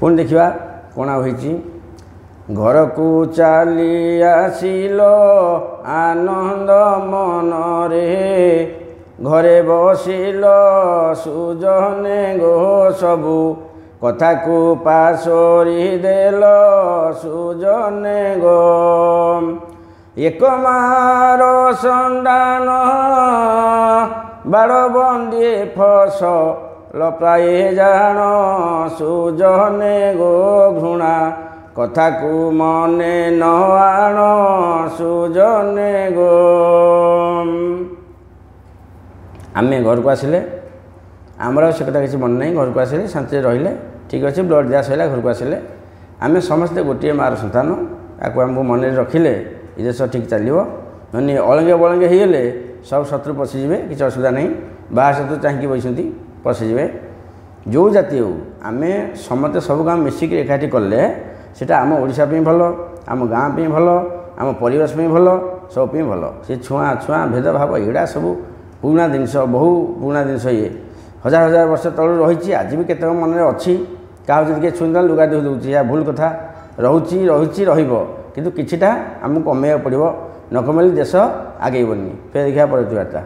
पुणी देखा कौन होती घर को चली आसिल आनंद मन रे घरे बसिल सुजने गो सबू कथा को पासोरी देल सुजने गो एक मार संदान बाड़बंदी फसल प्राय जान सुजने गो घृणा कथा को मने न आण सुजने गो आमे घर को आसिले आमर से कथा किसी मन नहीं घर को आसिले शांति रहिले ठीक अच्छे ब्लड दिया सैला घर को आसिले आमे समस्ते गोटे मार सन्तान आपको आमको मन रखिले ये देश ठीक चलो ना अलगे बलगे होगले सब शत्रु पशिजे किसी असुविधा नहीं बाहर शत्रु चाहिए बसती पशिजे जो जाति हो आम समस्ते सब गाँव मिसिक एकाठी कले सेटा आम ओडिशा भल आम गाँ भल आम परिवेश भल सब भल से छुआ छुआ भेदभाव एड़ा सब पुराना जिनस बहु पुराना जिनस ये हजार हजार वर्ष तलू रही आज भी केत मन में अच्छी क्या किए छुईदा लुगा दे दूसरी या भूल कथा रोची रही किंतु किछिटा आमको कमेया पड़ो न कमेले देश आगेबनी फिर देखा पड़ती बार्ता।